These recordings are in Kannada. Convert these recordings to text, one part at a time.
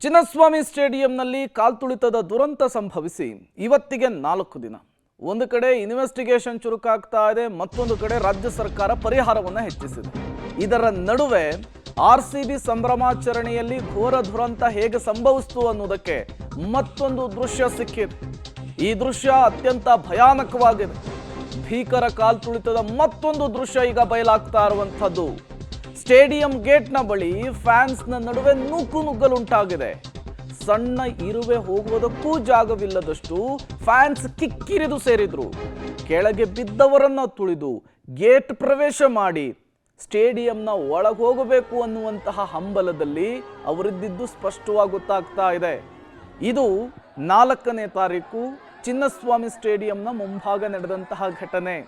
ಚಿನ್ನಸ್ವಾಮಿ ಸ್ಟೇಡಿಯಂನಲ್ಲಿ ಕಾಲ್ತುಳಿತದ ದುರಂತ ಸಂಭವಿಸಿ ಇವತ್ತಿಗೆ 4 ದಿನ. ಒಂದು ಕಡೆ ಇನ್ವೆಸ್ಟಿಗೇಷನ್ ಚುರುಕಾಗ್ತಾ ಇದೆ, ಮತ್ತೊಂದು ಕಡೆ ರಾಜ್ಯ ಸರ್ಕಾರ ಪರಿಹಾರವನ್ನು ಹೆಚ್ಚಿಸಿದೆ. ಇದರ ನಡುವೆ ಆರ್ಸಿಬಿ ಸಂಭ್ರಮಾಚರಣೆಯಲ್ಲಿ ಘೋರ ದುರಂತ ಹೇಗೆ ಸಂಭವಿಸಿತು ಅನ್ನೋದಕ್ಕೆ ಮತ್ತೊಂದು ದೃಶ್ಯ ಸಿಕ್ಕಿದೆ. ಈ ದೃಶ್ಯ ಅತ್ಯಂತ ಭಯಾನಕವಾಗಿದೆ. ಭೀಕರ ಕಾಲ್ತುಳಿತದ ಮತ್ತೊಂದು ದೃಶ್ಯ ಈಗ ಬಯಲಾಗ್ತಾ ಇರುವಂಥದ್ದು. ಸ್ಟೇಡಿಯಂ ಗೇಟ್ನ ಬಳಿ ಫ್ಯಾನ್ಸ್ನ ನಡುವೆ ನುಗ್ಗಲುಂಟಾಗಿದೆ. ಸಣ್ಣ ಇರುವೆ ಹೋಗುವುದಕ್ಕೂ ಜಾಗವಿಲ್ಲದಷ್ಟು ಫ್ಯಾನ್ಸ್ ಕಿಕ್ಕಿರಿದು ಸೇರಿದ್ರು. ಕೆಳಗೆ ಬಿದ್ದವರನ್ನ ತುಳಿದು ಗೇಟ್ ಪ್ರವೇಶ ಮಾಡಿ ಸ್ಟೇಡಿಯಂನ ಒಳಗೆ ಹೋಗಬೇಕು ಅನ್ನುವಂತಹ ಹಂಬಲದಲ್ಲಿ ಅವರಿದ್ದಿದ್ದು ಸ್ಪಷ್ಟವಾಗಿ ಗೊತ್ತಾಗ್ತಾ ಇದೆ. ಇದು 4ನೇ ತಾರೀಕು ಚಿನ್ನಸ್ವಾಮಿ ಸ್ಟೇಡಿಯಂನ ಮುಂಭಾಗ ನಡೆದಂತಹ ಘಟನೆ.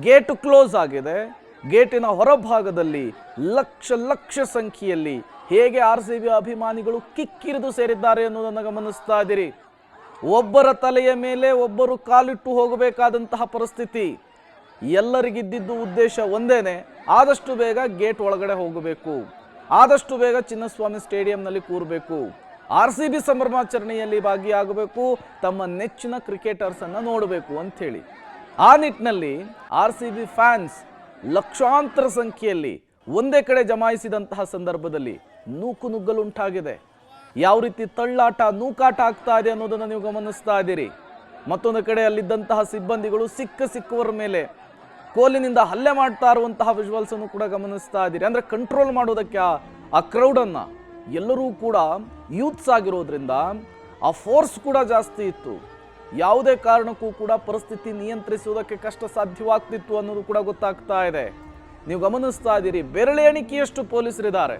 ಗೇಟ್ ಕ್ಲೋಸ್ ಆಗಿದೆ. ಗೇಟಿನ ಹೊರಭಾಗದಲ್ಲಿ ಲಕ್ಷ ಸಂಖ್ಯೆಯಲ್ಲಿ ಹೇಗೆ ಆರ್ಸಿಬಿ ಅಭಿಮಾನಿಗಳು ಕಿಕ್ಕಿರಿದು ಸೇರಿದ್ದಾರೆ ಅನ್ನೋದನ್ನು ಗಮನಿಸ್ತಾ ಇದ್ದೀರಿ. ಒಬ್ಬರ ತಲೆಯ ಮೇಲೆ ಒಬ್ಬರು ಕಾಲಿಟ್ಟು ಹೋಗಬೇಕಾದಂತಹ ಪರಿಸ್ಥಿತಿ. ಎಲ್ಲರಿಗಿದ್ದಿದ್ದು ಉದ್ದೇಶ ಒಂದೇನೆ, ಆದಷ್ಟು ಬೇಗ ಗೇಟ್ ಒಳಗಡೆ ಹೋಗಬೇಕು, ಆದಷ್ಟು ಬೇಗ ಚಿನ್ನಸ್ವಾಮಿ ಸ್ಟೇಡಿಯಂನಲ್ಲಿ ಕೂರಬೇಕು, ಆರ್ಸಿಬಿ ಸಂಭ್ರಮಾಚರಣೆಯಲ್ಲಿ ಭಾಗಿಯಾಗಬೇಕು, ತಮ್ಮ ನೆಚ್ಚಿನ ಕ್ರಿಕೆಟರ್ಸ್ ಅನ್ನು ನೋಡಬೇಕು ಅಂಥೇಳಿ. ಆ ನಿಟ್ಟಿನಲ್ಲಿ ಆರ್ಸಿಬಿ ಫ್ಯಾನ್ಸ್ ಲಕ್ಷಾಂತರ ಸಂಖ್ಯೆಯಲ್ಲಿ ಒಂದೇ ಕಡೆ ಜಮಾಯಿಸಿದಂತಹ ಸಂದರ್ಭದಲ್ಲಿ ನುಗ್ಗಲುಂಟಾಗಿದೆ. ಯಾವ ರೀತಿ ತಳ್ಳಾಟ ನೂಕಾಟ ಆಗ್ತಾ ಇದೆ ಅನ್ನೋದನ್ನು ನೀವು ಗಮನಿಸ್ತಾ ಇದ್ದೀರಿ. ಮತ್ತೊಂದು ಕಡೆ ಅಲ್ಲಿದ್ದಂತಹ ಸಿಬ್ಬಂದಿಗಳು ಸಿಕ್ಕವರ ಮೇಲೆ ಕೋಲಿನಿಂದ ಹಲ್ಲೆ ಮಾಡ್ತಾ ಇರುವಂತಹ ವಿಜುವಲ್ಸ್ ಅನ್ನು ಕೂಡ ಗಮನಿಸ್ತಾ ಇದ್ದೀರಿ. ಅಂದ್ರೆ ಕಂಟ್ರೋಲ್ ಮಾಡೋದಕ್ಕೆ ಆ ಕ್ರೌಡನ್ನ, ಎಲ್ಲರೂ ಕೂಡ ಯೂತ್ಸ್ ಆಗಿರೋದ್ರಿಂದ ಆ ಫೋರ್ಸ್ ಕೂಡ ಜಾಸ್ತಿ ಇತ್ತು. ಯಾವುದೇ ಕಾರಣಕ್ಕೂ ಕೂಡ ಪರಿಸ್ಥಿತಿ ನಿಯಂತ್ರಿಸುವುದಕ್ಕೆ ಕಷ್ಟ ಸಾಧ್ಯವಾಗ್ತಿತ್ತು ಅನ್ನೋದು ಕೂಡ ಗೊತ್ತಾಗ್ತಾ ಇದೆ. ನೀವು ಗಮನಿಸ್ತಾ ಇದ್ದೀರಿ, ಬೆರಳೆ ಎಣಿಕೆಯಷ್ಟು ಪೊಲೀಸರಿದ್ದಾರೆ.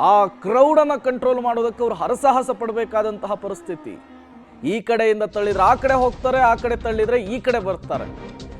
ಆ ಕ್ರೌಡನ್ನು ಕಂಟ್ರೋಲ್ ಮಾಡೋದಕ್ಕೆ ಅವರು ಹರಸಾಹಸ ಪಡಬೇಕಾದಂತಹ ಪರಿಸ್ಥಿತಿ. ಈ ಕಡೆಯಿಂದ ತಳ್ಳಿದ್ರೆ ಆ ಕಡೆ ಹೋಗ್ತಾರೆ, ಆ ಕಡೆ ತಳ್ಳಿದ್ರೆ ಈ ಕಡೆ ಬರ್ತಾರೆ.